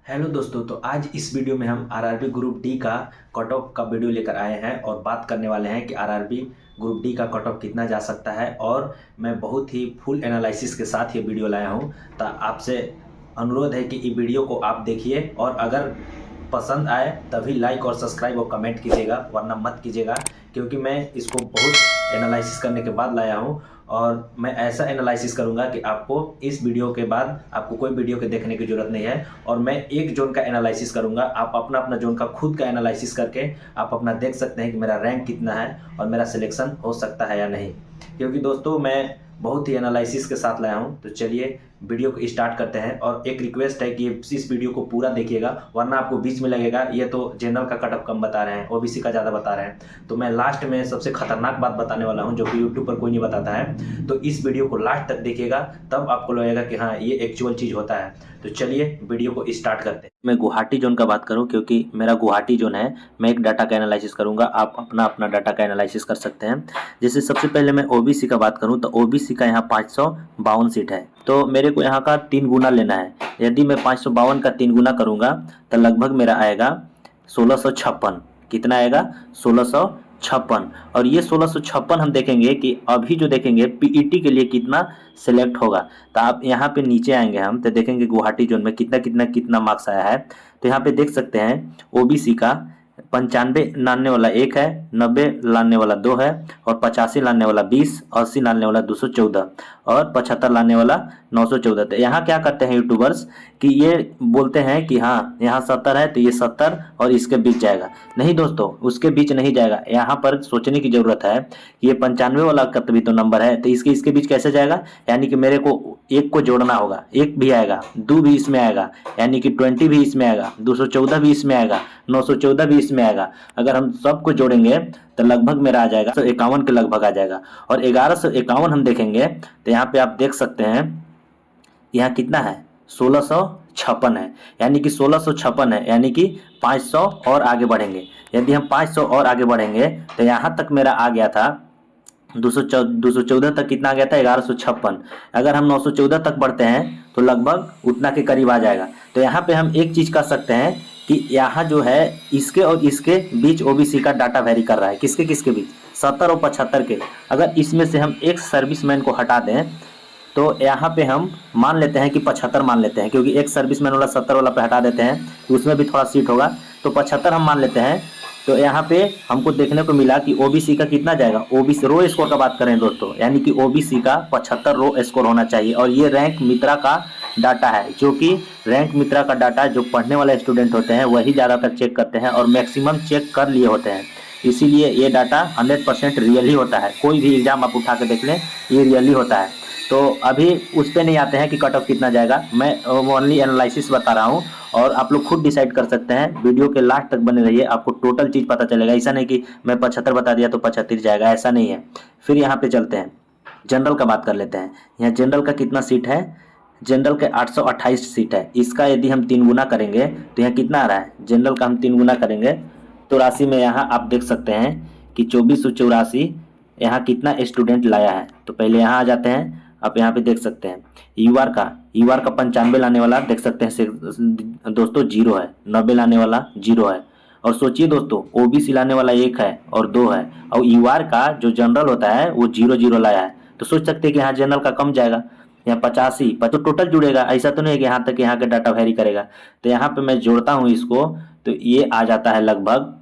Hello दोस्तों, तो आज इस वीडियो में हम आरआरबी ग्रुप डी का कट ऑफ का वीडियो लेकर आए हैं और बात करने वाले हैं कि आरआरबी ग्रुप डी का कट ऑफ कितना जा सकता है। और मैं बहुत ही फुल एनालिसिस के साथ ये वीडियो लाया हूँ। तो आपसे अनुरोध है कि ये वीडियो को आप देखिए और अगर पसंद आए तभी लाइक और सब्सक्राइब और कमेंट कीजिएगा, वरना मत कीजिएगा, क्योंकि मैं इसको बहुत एनालिसिस करने के बाद लाया हूँ। और मैं ऐसा एनालिसिस करूंगा कि आपको इस वीडियो के बाद आपको कोई वीडियो के देखने की ज़रूरत नहीं है। और मैं एक जोन का एनालिसिस करूंगा, आप अपना अपना जोन का खुद का एनालिसिस करके आप अपना देख सकते हैं कि मेरा रैंक कितना है और मेरा सिलेक्शन हो सकता है या नहीं। क्योंकि दोस्तों मैं बहुत ही एनालिसिस के साथ लाया हूं। तो चलिए वीडियो को स्टार्ट करते हैं। और एक रिक्वेस्ट है कि इस वीडियो को पूरा देखिएगा, वरना आपको बीच में लगेगा ये तो जनरल का कट ऑफ कम बता रहे हैं, ओबीसी का ज़्यादा बता रहे हैं। तो मैं लास्ट में सबसे खतरनाक बात बताने वाला हूं जो कि यूट्यूब पर कोई नहीं बताता है। तो इस वीडियो को लास्ट तक देखिएगा, तब आपको लगेगा कि हाँ ये एक्चुअल चीज़ होता है। तो चलिए वीडियो को स्टार्ट करते हैं। मैं गुवाहाटी जोन का बात करूं क्योंकि मेरा गुवाहाटी जोन है। मैं एक डाटा का एनालिसिस करूंगा, आप अपना अपना डाटा का एनालिसिस कर सकते हैं। जैसे सबसे पहले मैं ओबीसी का बात करूं तो ओबीसी का यहाँ 552 सीट है, तो मेरे को यहाँ का 3 गुना लेना है। यदि मैं 552 का 3 गुना करूंगा तो लगभग मेरा आएगा 1656। कितना आएगा? 1656। और ये 1656 हम देखेंगे कि अभी जो देखेंगे पीईटी के लिए कितना सिलेक्ट होगा। तो आप यहाँ पे नीचे आएंगे हम तो देखेंगे गुवाहाटी जोन में कितना कितना कितना मार्क्स आया है। तो यहाँ पे देख सकते हैं ओबीसी का 95 लाने वाला 1 है, 90 लाने वाला 2 है, और 85 लाने वाला 20, 80 लाने वाला 214 और 75 लाने वाला 914। तो यहाँ क्या करते हैं यूट्यूबर्स कि ये बोलते हैं कि हाँ यहाँ 70 है तो ये 70 और इसके बीच जाएगा। नहीं दोस्तों, उसके बीच नहीं जाएगा। यहाँ पर सोचने की जरूरत है कि ये 95 वाला का भी तो नंबर है, तो इसके बीच कैसे जाएगा। यानी कि मेरे को एक को जोड़ना होगा, एक भी आएगा, 2 भी इसमें आएगा, यानी कि 20 भी इसमें आएगा, 214 भी इसमें आएगा, 914 भी इसमें आएगा। अगर हम सबको जोड़ेंगे तो लगभग मेरा आ जाएगा 151 के लगभग आ जाएगा। और 1151 हम देखेंगे तो यहाँ पे आप देख सकते हैं यहाँ कितना है, 1656 है। यानी कि 1656 है, यानी कि 500 और आगे बढ़ेंगे। यदि हम 500 और आगे बढ़ेंगे तो यहाँ तक मेरा आ गया था 214 तक। कितना आ गया था? 1156। अगर हम 914 तक बढ़ते हैं तो लगभग उतना के करीब आ जाएगा। तो यहाँ पे हम एक चीज कर सकते हैं कि यहाँ जो है इसके और इसके बीच ओबीसी का डाटा वेरी कर रहा है। किसके किसके बीच? 70 और 75 के। अगर इसमें से हम एक सर्विसमैन को हटा दें तो यहाँ पे हम मान लेते हैं कि 75 मान लेते हैं, क्योंकि एक सर्विसमैन वाला 70 वाला पे हटा देते हैं तो उसमें भी थोड़ा सीट होगा, तो 75 हम मान लेते हैं। तो यहाँ पे हमको देखने को मिला कि ओबीसी का कितना जाएगा। ओबीसी रो स्कोर का बात करें दोस्तों, यानी कि ओबीसी का 75 रो स्कोर होना चाहिए। और ये रैंक मित्रा का डाटा है, जो कि रैंक मित्रा का डाटा जो पढ़ने वाले स्टूडेंट होते हैं वही ज़्यादातर चेक करते हैं और मैक्सिमम चेक कर लिए होते हैं। इसीलिए ये डाटा 100% रियल ही होता है। कोई भी एग्जाम आप उठा के देख लें, ये रियल ही होता है। तो अभी उस पर नहीं आते हैं कि कट ऑफ कितना जाएगा, मैं ओनली एनालिसिस बता रहा हूँ और आप लोग खुद डिसाइड कर सकते हैं। वीडियो के लास्ट तक बने रहिए, आपको टोटल चीज़ पता चलेगा। ऐसा नहीं कि मैं 75 बता दिया तो 75 जाएगा, ऐसा नहीं है। फिर यहाँ पे चलते हैं, जनरल का बात कर लेते हैं। यहाँ जनरल का कितना सीट है? जनरल के 828 सीट है। इसका यदि हम 3 गुना करेंगे तो यहाँ कितना आ रहा है? जनरल का हम 3 गुना करेंगे तो राशि में यहाँ आप देख सकते हैं कि 2484 यहाँ कितना स्टूडेंट लाया है। तो पहले यहाँ आ जाते हैं, आप यहाँ पे देख सकते हैं यूआर का 95 लाने वाला देख सकते हैं दोस्तों 0 है, 90 लाने वाला 0 है। और सोचिए दोस्तों, ओबीसी लाने वाला 1 है और 2 है, और यूआर का जो जनरल होता है वो 0 लाया है। तो सोच सकते हैं कि यहाँ जनरल का कम जाएगा, यहाँ 85 तो टोटल जुड़ेगा। ऐसा तो नहीं है कि यहाँ तक यहाँ का डाटा वेरी करेगा। तो यहाँ पे मैं जोड़ता हूँ इसको तो ये आ जाता है लगभग,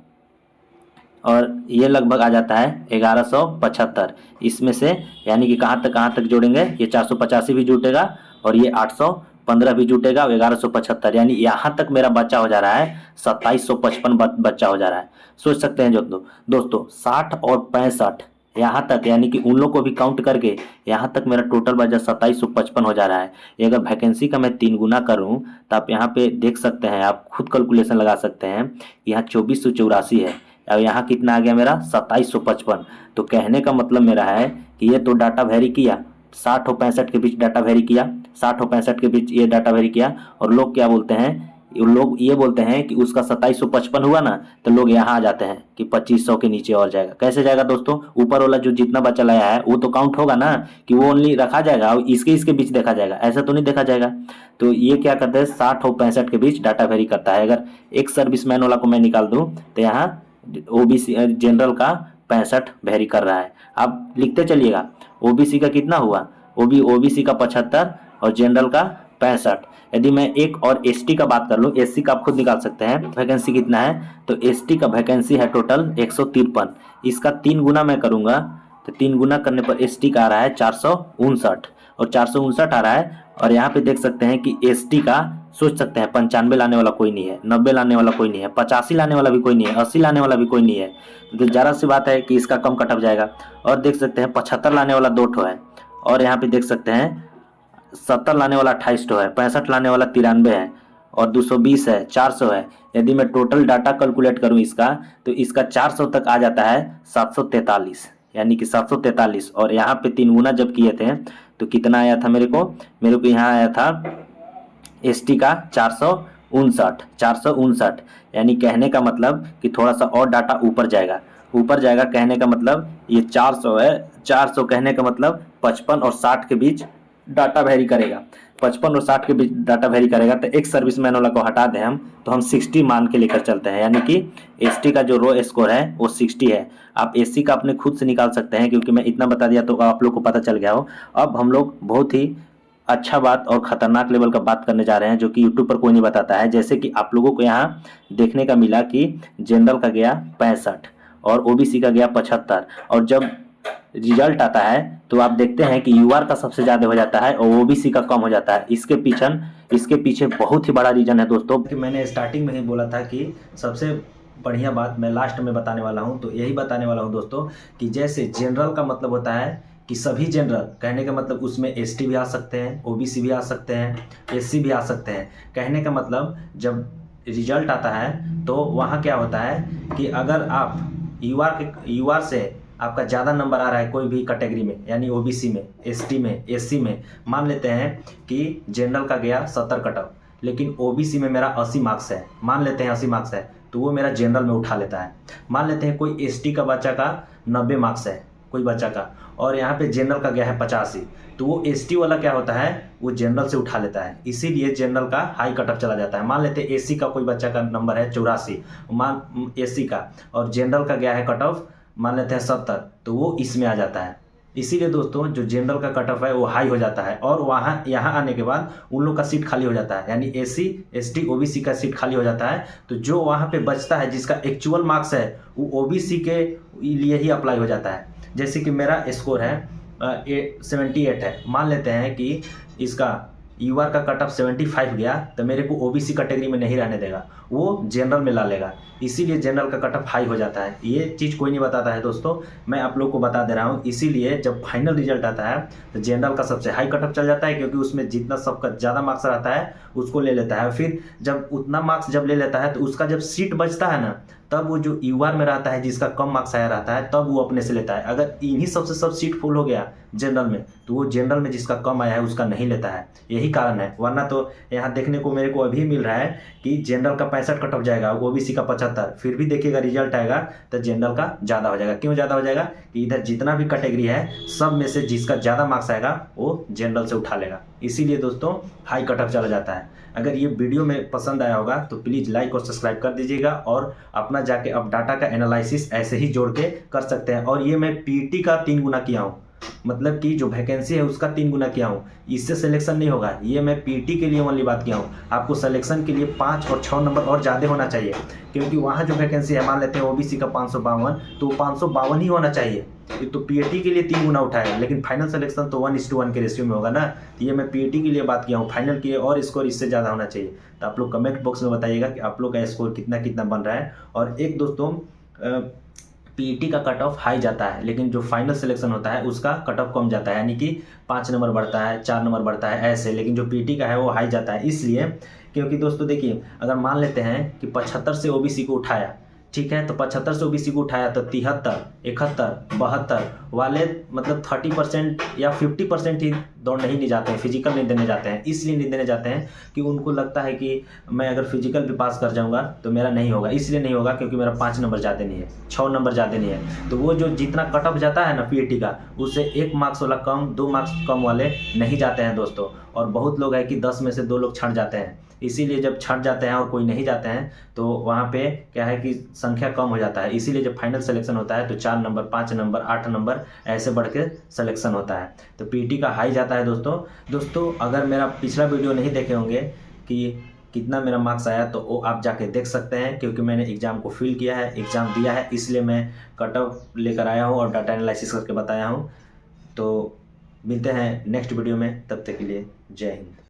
और ये लगभग आ जाता है 1175 इसमें से। यानी कि कहाँ तक जोड़ेंगे? ये 485 भी जुटेगा और ये 815 भी जुटेगा और 1175, यानी यहाँ तक मेरा बच्चा हो जा रहा है 2755 बच्चा हो जा रहा है। सोच सकते हैं जो दोस्तों 60 और 65 यहाँ तक, यानी कि उन लोग को भी काउंट करके यहाँ तक मेरा टोटल बचा 2755 हो जा रहा है। ये अगर वैकेंसी का मैं 3 गुना करूँ तो आप यहाँ पे देख सकते हैं, आप खुद कैलकुलेशन लगा सकते हैं। यहाँ 2484 है और यहाँ कितना आ गया मेरा? 2755। तो कहने का मतलब मेरा है कि ये तो डाटा वेरी किया, 60 और 65 के बीच डाटा वेरी किया, 60 और 65 के बीच ये डाटा वेरी किया। और लोग क्या बोलते हैं, लोग ये बोलते हैं कि उसका 2755 हुआ ना, तो लोग यहाँ आ जाते हैं कि 2500 के नीचे और जाएगा। कैसे जाएगा दोस्तों? ऊपर वाला जो जितना बच्चा लाया है वो तो काउंट होगा ना, कि वो ओनली रखा जाएगा और इसके बीच देखा जाएगा, ऐसा तो नहीं देखा जाएगा। तो ये क्या करता है, 60 और 65 के बीच डाटा वेरी करता है। अगर एक सर्विसमैन वाला को मैं निकाल दूं तो यहाँ ओबीसी जनरल का 65 वेरी कर रहा है। आप लिखते चलिएगा, ओबीसी का कितना हुआ, ओबीसी का 75 और जनरल का 65। यदि मैं एक और एसटी का बात कर लूँ, एससी का आप खुद निकाल सकते हैं वैकेंसी कितना है, तो एसटी का वैकेंसी है टोटल 153। इसका 3 गुना मैं करूँगा तो 3 गुना करने पर एसटी का आ रहा है 459 और 459 आ रहा है। और यहाँ पे देख सकते हैं कि एसटी का सोच सकते हैं 95 लाने वाला कोई नहीं है, 90 लाने वाला कोई नहीं है, 85 लाने वाला भी कोई नहीं है, 80 लाने वाला भी कोई नहीं है। तो ज़रा सी बात है कि इसका कम कटअप जाएगा। और देख सकते हैं 75 लाने वाला 2 ठो है, और यहाँ पे देख सकते हैं 70 लाने वाला 28 ठो है, 65 लाने वाला 93 है, और 220 है, 400 है। यदि मैं टोटल डाटा कैलकुलेट करूं इसका, तो इसका 400 तक आ जाता है 743, यानी कि 743। और यहाँ पे 3 गुना जब किए थे तो कितना आया था मेरे को यहाँ आया था एसटी का 459, यानी कहने का मतलब कि थोड़ा सा और डाटा ऊपर जाएगा। कहने का मतलब ये 400 है, 400 कहने का मतलब 55 और 60 के बीच डाटा वेरी करेगा। 55 और 60 के बीच डाटा वेरी करेगा। तो एक सर्विसमैन वाला को हटा दें हम, तो हम 60 मान के लेकर चलते हैं, यानी कि एसटी का जो रो स्कोर है वो 60 है। आप एससी का अपने खुद से निकाल सकते हैं, क्योंकि मैं इतना बता दिया तो आप लोग को पता चल गया हो। अब हम लोग बहुत ही अच्छा बात और खतरनाक लेवल का बात करने जा रहे हैं, जो कि यूट्यूब पर कोई नहीं बताता है। जैसे कि आप लोगों को यहाँ देखने का मिला कि जनरल का गया 65 और ओबीसी का गया 75, और जब रिजल्ट आता है तो आप देखते हैं कि यूआर का सबसे ज़्यादा हो जाता है और ओबीसी का कम हो जाता है। इसके पीछे बहुत ही बड़ा रीजन है दोस्तों, कि मैंने स्टार्टिंग में ही बोला था कि सबसे बढ़िया बात मैं लास्ट में बताने वाला हूं। तो यही बताने वाला हूं दोस्तों, कि जैसे जनरल का मतलब होता है कि सभी जनरल, कहने का मतलब उसमें एसटी भी आ सकते हैं, ओबीसी भी आ सकते हैं, एससी भी आ सकते हैं। कहने का मतलब जब रिजल्ट आता है तो वहाँ क्या होता है कि अगर आप यूआर से आपका ज़्यादा नंबर आ रहा है कोई भी कैटेगरी में, यानी ओबीसी में, एसटी में, एससी में, मान लेते हैं कि जनरल का गया 70 कटअप, लेकिन ओबीसी में मेरा 80 मार्क्स है, मान लेते हैं 80 मार्क्स है, तो वो मेरा जनरल में उठा लेता है। मान लेते हैं कोई एसटी का बच्चा का 90 मार्क्स है कोई बच्चा का, और यहाँ पे जनरल का गया है 85, तो वो एसटी वाला क्या होता है, वो जनरल से उठा लेता है। इसीलिए जनरल का हाई कटअप चला जाता है। मान लेते हैं एससी का कोई बच्चा का नंबर है 84, मान एससी का, और जनरल का गया है कटअप मान लेते हैं 70, तो वो इसमें आ जाता है। इसीलिए दोस्तों जो जनरल का कट ऑफ है वो हाई हो जाता है, और वहाँ यहाँ आने के बाद उन लोग का सीट खाली हो जाता है, यानी एससी एसटी ओबीसी का सीट खाली हो जाता है। तो जो वहाँ पे बचता है जिसका एक्चुअल मार्क्स है वो ओबीसी के लिए ही अप्लाई हो जाता है। जैसे कि मेरा स्कोर है 78 है, मान लेते हैं कि इसका यूआर का कट ऑफ 75 गया, तो मेरे को ओबीसी कैटेगरी में नहीं रहने देगा, वो जनरल में ला लेगा। इसीलिए जनरल का कट ऑफ हाई हो जाता है। ये चीज़ कोई नहीं बताता है दोस्तों, मैं आप लोग को बता दे रहा हूँ। इसीलिए जब फाइनल रिजल्ट आता है तो जनरल का सबसे हाई कट ऑफ चल जाता है, क्योंकि उसमें जितना सबका ज़्यादा मार्क्स रहता है उसको ले लेता है। फिर जब उतना मार्क्स जब ले लेता है तो उसका जब सीट बचता है ना, तब वो जो यूआर में रहता है जिसका कम मार्क्स आया रहता है, तब वो अपने से लेता है। अगर इन्हीं सबसे सब सीट फुल हो गया जनरल में, तो वो जनरल में जिसका कम आया है उसका नहीं लेता है। यही कारण है, वरना तो यहाँ देखने को मेरे को अभी मिल रहा है कि जनरल का 65 कट ऑफ जाएगा, ओबीसी का 75, फिर भी देखिएगा रिजल्ट आएगा तो जनरल का ज़्यादा हो जाएगा। क्यों ज़्यादा हो जाएगा? कि इधर जितना भी कैटेगरी है सब में से जिसका ज़्यादा मार्क्स आएगा वो जनरल से उठा लेगा। इसीलिए दोस्तों हाई कट ऑफ चला जाता है। अगर ये वीडियो में पसंद आया होगा तो प्लीज़ लाइक और सब्सक्राइब कर दीजिएगा, और अपना जाके अब डाटा का एनालिसिस ऐसे ही जोड़ के कर सकते हैं। और ये मैं पीटी का 3 गुना किया हूँ, मतलब कि जो वैकेंसी है उसका 3 गुना किया हूँ। इससे सिलेक्शन नहीं होगा, ये मैं पीटी के लिए ओनली बात किया हूँ। आपको सिलेक्शन के लिए 5 और 6 नंबर और ज़्यादा होना चाहिए, क्योंकि वहाँ जो वैकेंसी है, मान लेते हैं ओबीसी का 552, तो 552 ही होना चाहिए। तो पीएटी के लिए 3 गुना उठाएगा, लेकिन फाइनल सिलेक्शन तो 1:1 के रेशियो में होगा ना। तो ये मैं पीएटी के लिए बात किया हूँ, फाइनल के लिए और स्कोर इससे ज़्यादा होना चाहिए। तो आप लोग कमेंट बॉक्स में बताइएगा कि आप लोग का स्कोर कितना कितना बन रहा है। और एक दोस्तों पीईटी का कट ऑफ हाई जाता है, लेकिन जो फाइनल सिलेक्शन होता है उसका कट ऑफ कम जाता है, यानी कि 5 नंबर बढ़ता है, 4 नंबर बढ़ता है ऐसे। लेकिन जो पीईटी का है वो हाई जाता है, इसलिए क्योंकि दोस्तों देखिए, अगर मान लेते हैं कि 75 से ओबीसी को उठाया, ठीक है। तो 75 से ओबीसी को उठाया तो 73, 71, 72 वाले मतलब 30% या 50% ही दौड़ने ही नहीं जाते हैं, फिजिकल नहीं देने जाते हैं। इसलिए नहीं देने जाते हैं कि उनको लगता है कि मैं अगर फिजिकल भी पास कर जाऊंगा तो मेरा नहीं होगा। इसलिए नहीं होगा क्योंकि मेरा 5 नंबर ज़्यादा नहीं है, 6 नंबर ज़्यादा नहीं है। तो वो जो जितना कट ऑफ जाता है ना पीईटी का, उससे 1 मार्क्स वाला कम, 2 मार्क्स कम वाले नहीं जाते हैं दोस्तों। और बहुत लोग हैं कि 10 में से 2 लोग छट जाते हैं। इसीलिए जब छट जाते हैं और कोई नहीं जाते हैं तो वहाँ पे क्या है कि संख्या कम हो जाता है। इसीलिए जब फाइनल सिलेक्शन होता है तो 4 नंबर, 5 नंबर, 8 नंबर ऐसे बढ़ के सिलेक्शन होता है। तो पीटी का हाई जाता है दोस्तों। अगर मेरा पिछला वीडियो नहीं देखे होंगे कि कितना मेरा मार्क्स आया तो वो आप जाके देख सकते हैं, क्योंकि मैंने एग्ज़ाम को फिल किया है, एग्ज़ाम दिया है, इसलिए मैं कट ऑफ लेकर आया हूँ और डाटा एनालिसिस करके बताया हूँ। तो मिलते हैं नेक्स्ट वीडियो में, तब तक के लिए जय हिंद।